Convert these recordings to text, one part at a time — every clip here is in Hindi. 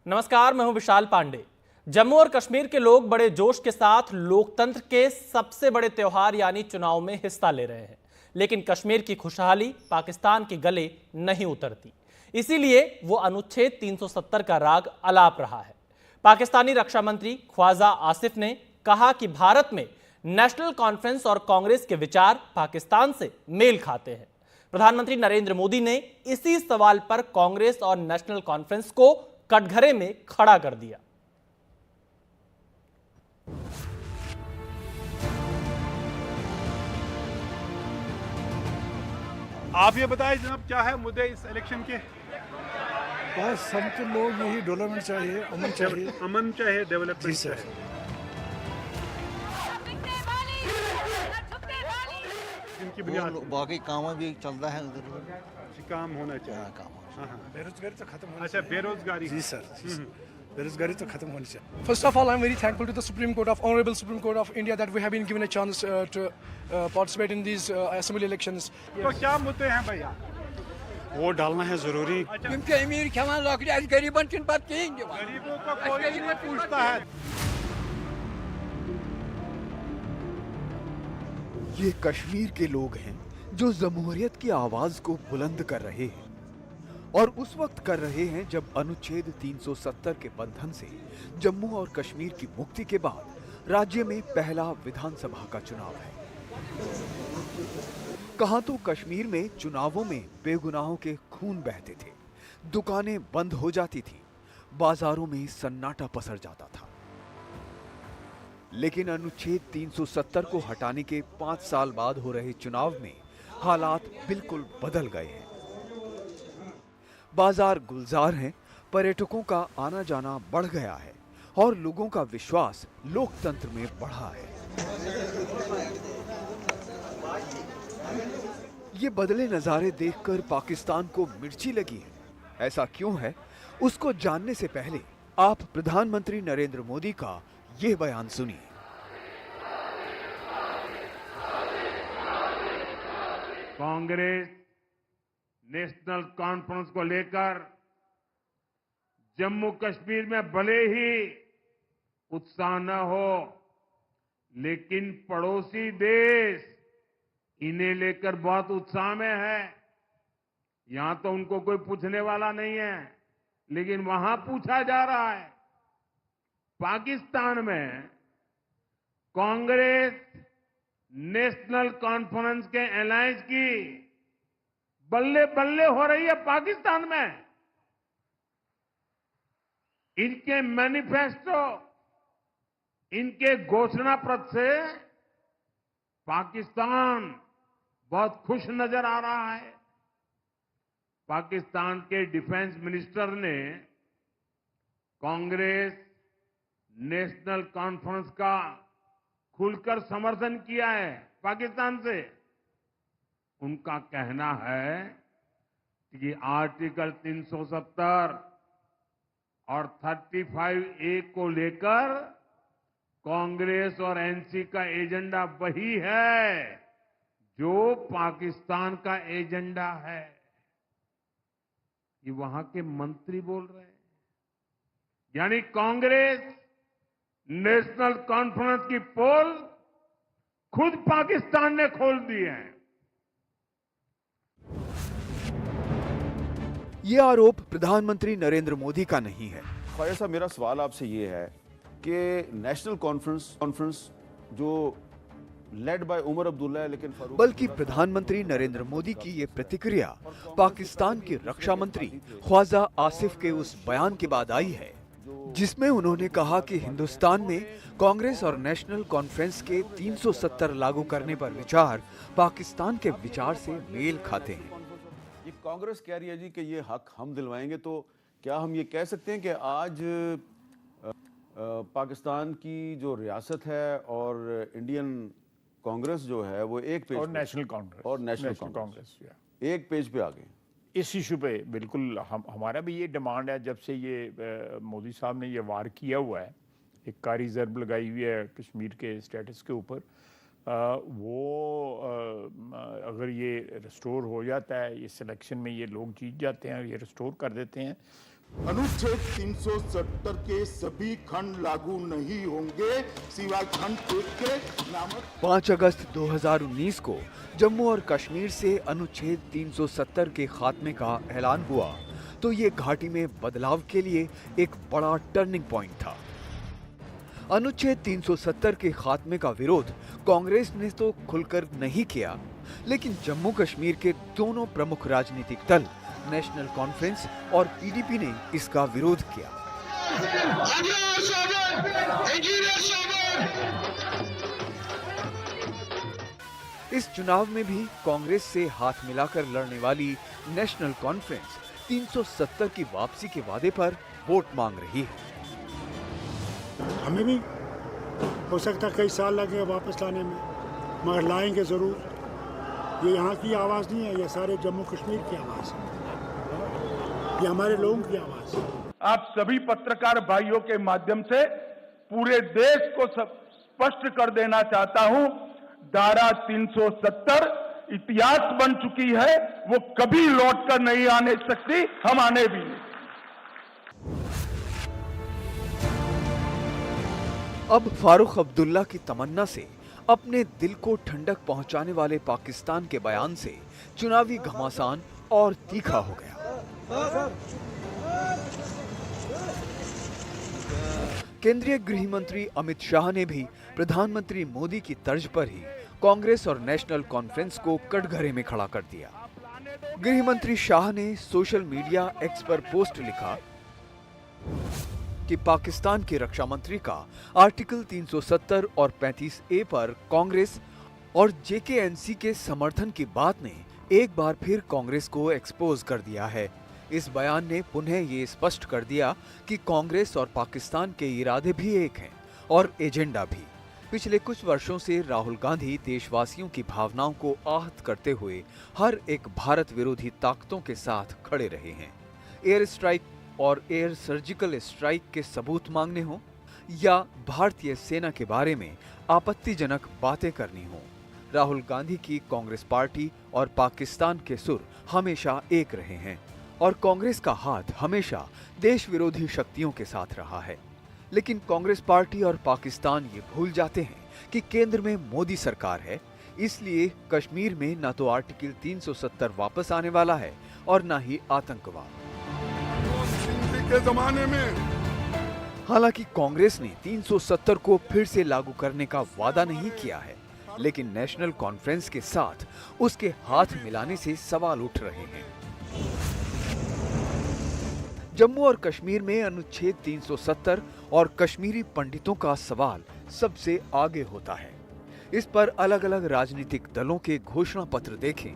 नमस्कार, मैं हूं विशाल पांडे। जम्मू और कश्मीर के लोग बड़े जोश के साथ लोकतंत्र के सबसे बड़े त्योहार यानी चुनाव में हिस्सा ले रहे हैं, लेकिन कश्मीर की खुशहाली पाकिस्तान के गले नहीं उतरती। इसीलिए वो अनुच्छेद 370 का राग अलाप रहा है। पाकिस्तानी रक्षा मंत्री ख्वाजा आसिफ ने कहा कि भारत में नेशनल कॉन्फ्रेंस और कांग्रेस के विचार पाकिस्तान से मेल खाते हैं। प्रधानमंत्री नरेंद्र मोदी ने इसी सवाल पर कांग्रेस और नेशनल कॉन्फ्रेंस को कटघरे में खड़ा कर दिया। आप ये बताएं जनाब, क्या है मुद्दे इस इलेक्शन के? बस हम तो लोग यही डेवलपमेंट चाहिए, अमन चाहिए। अमन चाहिए, डेवलपमेंट सर। चाहिए। इनकी बुनियाद बाकी काम भी चलता है उधर, काम होना चाहिए। काम बेरोजगारी तो खत्म होनी अच्छा, बेरोजगारी। जी सर, बेरोजगारी तो खत्म होनी चाहिए। First of all, I'm very thankful to the Supreme Court of Honorable Supreme Court of India that we have been given a chance to participate in these assembly elections. तो क्या मुद्दे हैं भैया? वोट डालना है जरूरी। क्योंकि अमीर खमान लॉकडाउन गरीबन चिन बात कहेंगे, गरीबों को कोई नहीं पूछता है। ये कश्मीर के लोग हैं जो जमहूरियत की आवाज को बुलंद कर रहे हैं और उस वक्त कर रहे हैं जब अनुच्छेद 370 के बंधन से जम्मू और कश्मीर की मुक्ति के बाद राज्य में पहला विधानसभा का चुनाव है। कहां तो कश्मीर में चुनावों में बेगुनाहों के खून बहते थे, दुकानें बंद हो जाती थी, बाजारों में सन्नाटा पसर जाता था। लेकिन अनुच्छेद 370 को हटाने के 5 साल बाद हो रहे चुनाव में हालात बिल्कुल बदल गए हैं। बाजार गुलजार हैं, पर्यटकों का आना जाना बढ़ गया है और लोगों का विश्वास लोकतंत्र में बढ़ा है। ये बदले नजारे देखकर पाकिस्तान को मिर्ची लगी है। ऐसा क्यों है, उसको जानने से पहले आप प्रधानमंत्री नरेंद्र मोदी का ये बयान सुनिए। कांग्रेस नेशनल कॉन्फ्रेंस को लेकर जम्मू कश्मीर में भले ही उत्साह न हो, लेकिन पड़ोसी देश इन्हें लेकर बहुत उत्साह में है। यहां तो उनको कोई पूछने वाला नहीं है, लेकिन वहां पूछा जा रहा है। पाकिस्तान में कांग्रेस नेशनल कॉन्फ्रेंस के अलायंस की बल्ले बल्ले हो रही है। पाकिस्तान में इनके मैनिफेस्टो, इनके घोषणा पत्र से पाकिस्तान बहुत खुश नजर आ रहा है। पाकिस्तान के डिफेंस मिनिस्टर ने कांग्रेस नेशनल कॉन्फ्रेंस का खुलकर समर्थन किया है। पाकिस्तान से उनका कहना है कि आर्टिकल 370 और 35A को लेकर कांग्रेस और एनसी का एजेंडा वही है जो पाकिस्तान का एजेंडा है। ये वहां के मंत्री बोल रहे हैं। यानी कांग्रेस नेशनल कॉन्फ्रेंस की पोल खुद पाकिस्तान ने खोल दी है। ये आरोप प्रधानमंत्री नरेंद्र मोदी का नहीं है। ख्वाजा साहब, मेरा सवाल आपसे ये है कि नेशनल कॉन्फ्रेंस जो लेड बाय उमर अब्दुल्ला है, लेकिन बल्कि प्रधानमंत्री नरेंद्र मोदी की ये प्रतिक्रिया पाकिस्तान के रक्षा मंत्री ख्वाजा आसिफ के उस बयान के बाद आई है जिसमें उन्होंने कहा कि हिंदुस्तान में कांग्रेस और नेशनल कॉन्फ्रेंस के 370 लागू करने पर विचार पाकिस्तान के विचार से मेल खाते हैं। ये कांग्रेस कह रही है जी कि ये हक हम दिलवाएंगे, तो क्या हम ये कह सकते हैं कि आज पाकिस्तान की जो रियासत है और इंडियन कांग्रेस जो है वो एक पेज और नेशनल कांग्रेस एक पेज पे आ गए? इस इशू पे बिल्कुल हमारा भी ये डिमांड है। जब से ये मोदी साहब ने ये वार किया हुआ है, एक कारी ज़र्ब लगाई हुई है कश्मीर के स्टेटस के ऊपर, अगर ये रिस्टोर हो जाता है, इस इलेक्शन में ये लोग जीत जाते हैं, ये रिस्टोर कर देते हैं, अनुच्छेद 370 के सभी खंड लागू नहीं होंगे सिवाय खंड 1 के नामक। 5 अगस्त 2019 को जम्मू और कश्मीर से अनुच्छेद 370 के खात्मे का ऐलान हुआ तो ये घाटी में बदलाव के लिए एक बड़ा टर्निंग पॉइंट था। अनुच्छेद 370 के खात्मे का विरोध कांग्रेस ने तो खुलकर नहीं किया, लेकिन जम्मू कश्मीर के दोनों प्रमुख राजनीतिक दल नेशनल कॉन्फ्रेंस और पीडीपी ने इसका विरोध किया। इस चुनाव में भी कांग्रेस से हाथ मिलाकर लड़ने वाली नेशनल कॉन्फ्रेंस 370 की वापसी के वादे पर वोट मांग रही है। हमें भी हो सकता है कई साल लगेगा वापस लाने में, मगर लाएंगे जरूर। ये यहाँ की आवाज़ नहीं है, ये सारे जम्मू कश्मीर की आवाज़ है, ये हमारे लोगों की आवाज़ है। आप सभी पत्रकार भाइयों के माध्यम से पूरे देश को स्पष्ट कर देना चाहता हूं, धारा 370 इतिहास बन चुकी है, वो कभी लौट कर नहीं आने सकती, हम आने भी नहीं। अब फारूक अब्दुल्ला की तमन्ना से अपने दिल को ठंडक पहुंचाने वाले पाकिस्तान के बयान से चुनावी घमासान और तीखा हो गया। केंद्रीय गृह मंत्री अमित शाह ने भी प्रधानमंत्री मोदी की तर्ज पर ही कांग्रेस और नेशनल कॉन्फ्रेंस को कटघरे में खड़ा कर दिया। गृह मंत्री शाह ने सोशल मीडिया एक्स पर पोस्ट लिखा कि पाकिस्तान के रक्षा मंत्री का आर्टिकल 370 और 35A पर कांग्रेस और जेकेएनसी के समर्थन की बात ने एक बार फिर कांग्रेस को एक्सपोज कर दिया है। इस बयान ने पुनः ये स्पष्ट कर दिया कि कांग्रेस और पाकिस्तान के इरादे भी एक हैं और एजेंडा भी। पिछले कुछ वर्षों से राहुल गांधी देशवासियों की भावनाओं को आहत करते हुए हर एक भारत विरोधी ताकतों के साथ खड़े रहे हैं। एयर स्ट्राइक और एयर सर्जिकल स्ट्राइक के सबूत मांगने हो या भारतीय सेना के बारे में आपत्तिजनक बातें करनी हो, राहुल गांधी की कांग्रेस पार्टी और पाकिस्तान के सुर हमेशा एक रहे हैं और कांग्रेस का हाथ हमेशा देश विरोधी शक्तियों के साथ रहा है। लेकिन कांग्रेस पार्टी और पाकिस्तान ये भूल जाते हैं कि केंद्र में मोदी सरकार है, इसलिए कश्मीर में न तो आर्टिकल 370 वापस आने वाला है और न ही आतंकवाद। के जमाने में हालांकि कांग्रेस ने 370 को फिर से लागू करने का वादा नहीं किया है, लेकिन नेशनल कॉन्फ्रेंस के साथ उसके हाथ मिलाने से सवाल उठ रहे हैं। जम्मू और कश्मीर में अनुच्छेद 370 और कश्मीरी पंडितों का सवाल सबसे आगे होता है। इस पर अलग अलग राजनीतिक दलों के घोषणा पत्र देखें।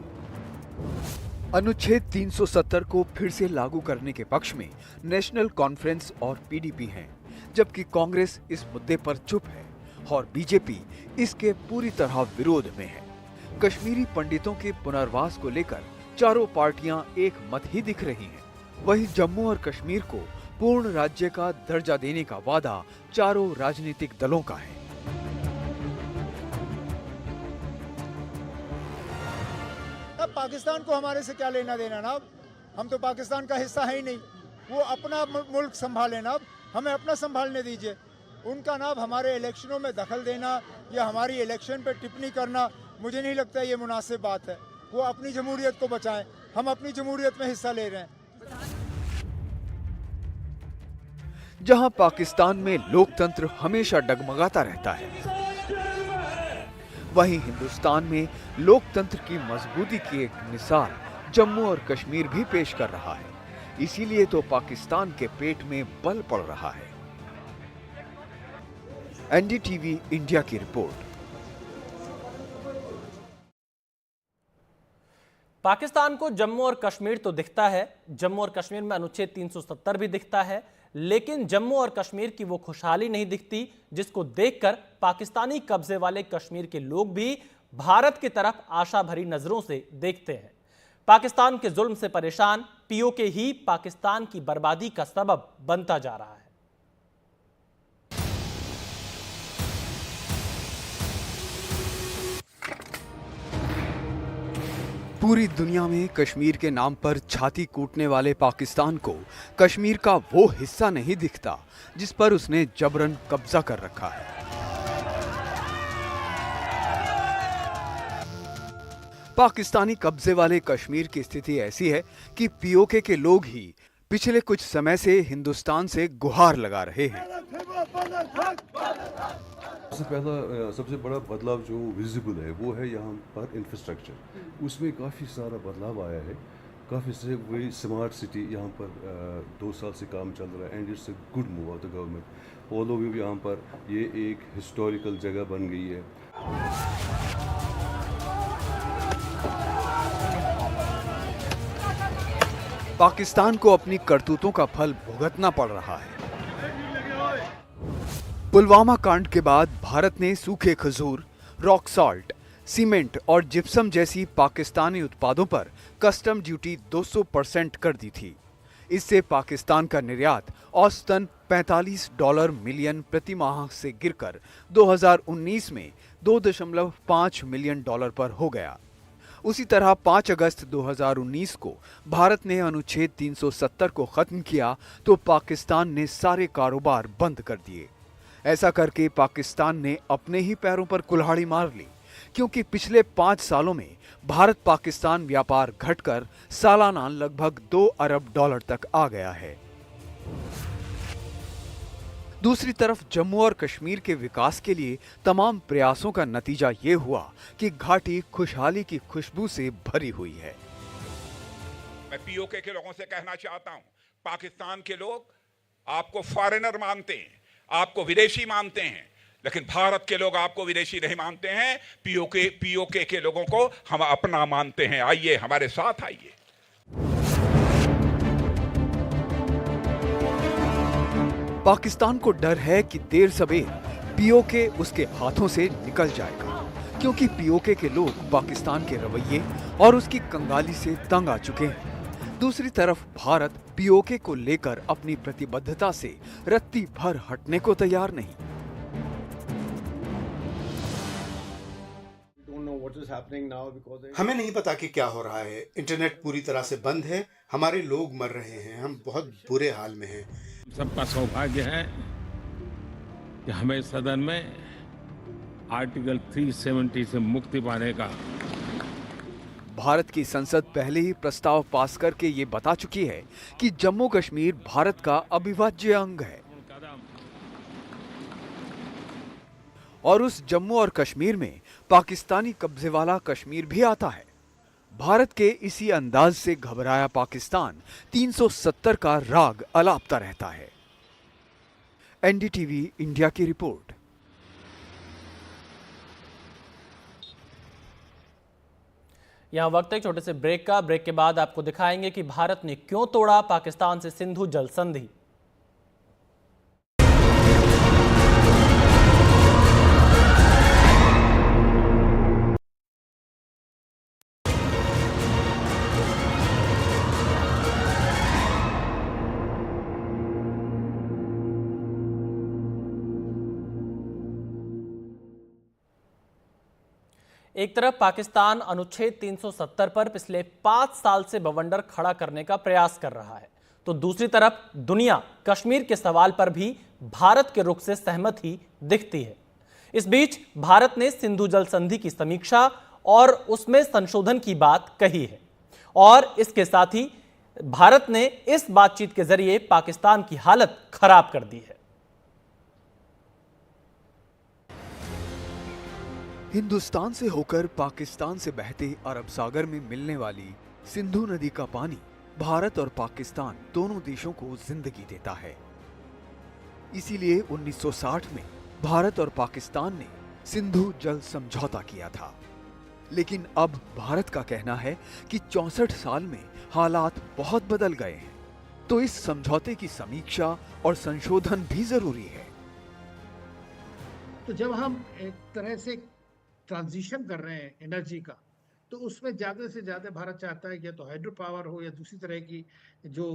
अनुच्छेद 370 को फिर से लागू करने के पक्ष में नेशनल कॉन्फ्रेंस और पीडीपी हैं, जबकि कांग्रेस इस मुद्दे पर चुप है और बीजेपी इसके पूरी तरह विरोध में है। कश्मीरी पंडितों के पुनर्वास को लेकर चारों पार्टियां एक मत ही दिख रही हैं। वहीं जम्मू और कश्मीर को पूर्ण राज्य का दर्जा देने का वादा चारों राजनीतिक दलों का है। अब पाकिस्तान को हमारे से क्या लेना देना ना, हम तो पाकिस्तान का हिस्सा है ही नहीं। वो अपना मुल्क संभाले ना, हमें अपना संभालने दीजिए। उनका ना हमारे इलेक्शनों में दखल देना या हमारी इलेक्शन पे टिप्पणी करना, मुझे नहीं लगता ये मुनासिब बात है। वो अपनी जमहूरियत को बचाएं, हम अपनी जमहूरियत में हिस्सा ले रहे हैं। जहां पाकिस्तान में लोकतंत्र हमेशा डगमगाता रहता है, वहीं हिंदुस्तान में लोकतंत्र की मजबूती की एक मिसाल जम्मू और कश्मीर भी पेश कर रहा है। इसीलिए तो पाकिस्तान के पेट में बल पड़ रहा है। एनडीटीवी इंडिया की रिपोर्ट। पाकिस्तान को जम्मू और कश्मीर तो दिखता है, जम्मू और कश्मीर में अनुच्छेद 370 भी दिखता है, लेकिन जम्मू और कश्मीर की वो खुशहाली नहीं दिखती जिसको देखकर पाकिस्तानी कब्जे वाले कश्मीर के लोग भी भारत की तरफ आशा भरी नजरों से देखते हैं। पाकिस्तान के जुल्म से परेशान पीओके ही पाकिस्तान की बर्बादी का सबब बनता जा रहा है। पूरी दुनिया में कश्मीर के नाम पर छाती कूटने वाले पाकिस्तान को कश्मीर का वो हिस्सा नहीं दिखता जिस पर उसने जबरन कब्जा कर रखा है। पाकिस्तानी कब्जे वाले कश्मीर की स्थिति ऐसी है कि पीओके के लोग ही पिछले कुछ समय से हिंदुस्तान से गुहार लगा रहे हैं। सबसे बड़ा बदलाव जो विजिबल है वो है यहाँ पर इंफ्रास्ट्रक्चर, उसमें काफ़ी सारा बदलाव आया है। काफ़ी से वही स्मार्ट सिटी यहाँ पर 2 साल से काम चल रहा है and it's a good move of the government. Although भी यहाँ पर ये एक हिस्टोरिकल जगह बन गई है। पाकिस्तान को अपनी करतूतों का फल भुगतना पड़ रहा है। पुलवामा कांड के बाद भारत ने सूखे खजूर, रॉक सॉल्ट, सीमेंट और जिप्सम जैसी पाकिस्तानी उत्पादों पर कस्टम ड्यूटी 200% कर दी थी। इससे पाकिस्तान का निर्यात औसतन $45 मिलियन प्रति माह से गिरकर 2019 में $2.5 मिलियन पर हो गया। उसी तरह 5 अगस्त 2019 को भारत ने अनुच्छेद 370 को खत्म किया तो पाकिस्तान ने सारे कारोबार बंद कर दिए। ऐसा करके पाकिस्तान ने अपने ही पैरों पर कुल्हाड़ी मार ली, क्योंकि पिछले 5 सालों में भारत पाकिस्तान व्यापार घटकर सालाना लगभग $2 अरब तक आ गया है। दूसरी तरफ जम्मू और कश्मीर के विकास के लिए तमाम प्रयासों का नतीजा ये हुआ कि घाटी खुशहाली की खुशबू से भरी हुई है। मैं पीओके के लोगों से कहना चाहता हूं, पाकिस्तान के लोग आपको फॉरेनर मानते हैं, आपको विदेशी मानते हैं, लेकिन भारत के लोग आपको विदेशी नहीं मानते हैं। पीओके के लोगों को हम अपना मानते हैं। आइए हमारे साथ आइए। पाकिस्तान को डर है कि देर सबेर पीओके उसके हाथों से निकल जाएगा, क्योंकि पीओके के लोग पाकिस्तान के रवैये और उसकी कंगाली से तंग आ चुके हैं। दूसरी तरफ भारत पीओके को लेकर अपनी प्रतिबद्धता से रत्ती भर हटने को तैयार नहीं। हमें नहीं पता कि क्या हो रहा है। इंटरनेट पूरी तरह से बंद है, हमारे लोग मर रहे हैं, हम बहुत बुरे हाल में हैं। सबका सौभाग्य है कि हमें सदन में आर्टिकल 370 से मुक्ति पाने का। भारत की संसद पहले ही प्रस्ताव पास करके ये बता चुकी है कि जम्मू कश्मीर भारत का अविभाज्य अंग है और उस जम्मू और कश्मीर में पाकिस्तानी कब्जे वाला कश्मीर भी आता है। भारत के इसी अंदाज से घबराया पाकिस्तान 370 का राग अलापता रहता है। एनडीटीवी इंडिया की रिपोर्ट। यहां वक्त एक छोटे से ब्रेक का। ब्रेक के बाद आपको दिखाएंगे कि भारत ने क्यों तोड़ा पाकिस्तान से सिंधु जल संधि। एक तरफ पाकिस्तान अनुच्छेद 370 पर पिछले 5 साल से बवंडर खड़ा करने का प्रयास कर रहा है, तो दूसरी तरफ दुनिया कश्मीर के सवाल पर भी भारत के रुख से सहमत ही दिखती है। इस बीच भारत ने सिंधु जल संधि की समीक्षा और उसमें संशोधन की बात कही है और इसके साथ ही भारत ने इस बातचीत के जरिए पाकिस्तान की हालत खराब कर दी है। हिंदुस्तान से होकर पाकिस्तान से बहते अरब सागर में मिलने वाली सिंधु नदी का पानी भारत और पाकिस्तान दोनों देशों को जिंदगी देता है। इसीलिए 1960 में भारत और पाकिस्तान ने सिंधु जल समझौता किया था। लेकिन अब भारत का कहना है कि 64 साल में हालात बहुत बदल गए हैं, तो इस समझौते की समीक्षा और संशोधन भी जरूरी है। तो जब हम एक तरह से ट्रांजिशन कर रहे हैं एनर्जी का, तो उसमें ज़्यादा से ज़्यादा भारत चाहता है या तो हाइड्रो पावर हो या दूसरी तरह की जो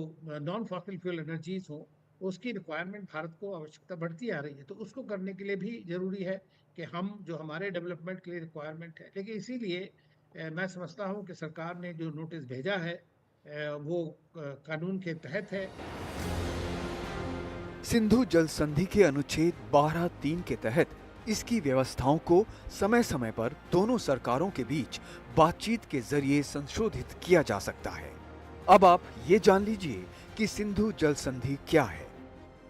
नॉन फॉसिल फ्यूल एनर्जीज हो, उसकी रिक्वायरमेंट भारत को आवश्यकता बढ़ती आ रही है। तो उसको करने के लिए भी ज़रूरी है कि हम जो हमारे डेवलपमेंट के लिए रिक्वायरमेंट है, लेकिन इसीलिए मैं समझता हूं कि सरकार ने जो नोटिस भेजा है वो कानून के तहत है। सिंधु जल संधि के अनुच्छेद 12(3) के तहत इसकी व्यवस्थाओं को समय समय पर दोनों सरकारों के बीच बातचीत के जरिए संशोधित किया जा सकता है। अब आप ये जान लीजिए कि सिंधु जल संधि क्या है।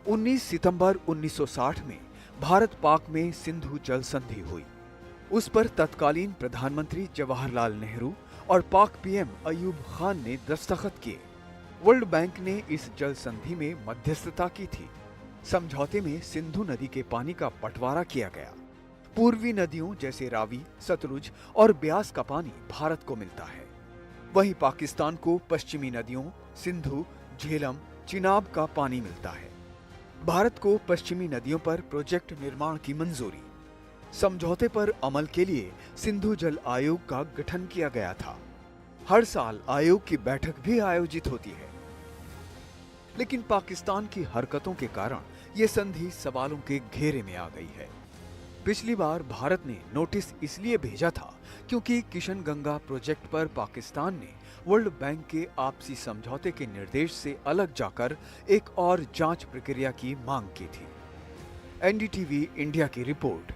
19 सितंबर 1960 में भारत पाक में सिंधु जल संधि हुई। उस पर तत्कालीन प्रधानमंत्री जवाहरलाल नेहरू और पाक पीएम अयूब खान ने दस्तखत किए। वर्ल्ड बैंक ने इस जल संधि में मध्यस्थता की थी। समझौते में सिंधु नदी के पानी का बंटवारा किया गया। पूर्वी नदियों जैसे रावी, सतलुज और ब्यास का पानी भारत को मिलता है। वहीं पाकिस्तान को पश्चिमी नदियों सिंधु, झेलम, चिनाब का पानी मिलता है। भारत को पश्चिमी नदियों पर प्रोजेक्ट निर्माण की मंजूरी। समझौते पर अमल के लिए सिंधु जल आयोग का गठन किया गया था। हर साल आयोग की बैठक भी आयोजित होती है। लेकिन पाकिस्तान की हरकतों के कारण ये संधि सवालों के घेरे में आ गई है। पिछली बार भारत ने नोटिस इसलिए भेजा था क्योंकि किशनगंगा प्रोजेक्ट पर पाकिस्तान ने वर्ल्ड बैंक के आपसी समझौते के निर्देश से अलग जाकर एक और जांच प्रक्रिया की मांग की थी। एनडीटीवी इंडिया की रिपोर्ट।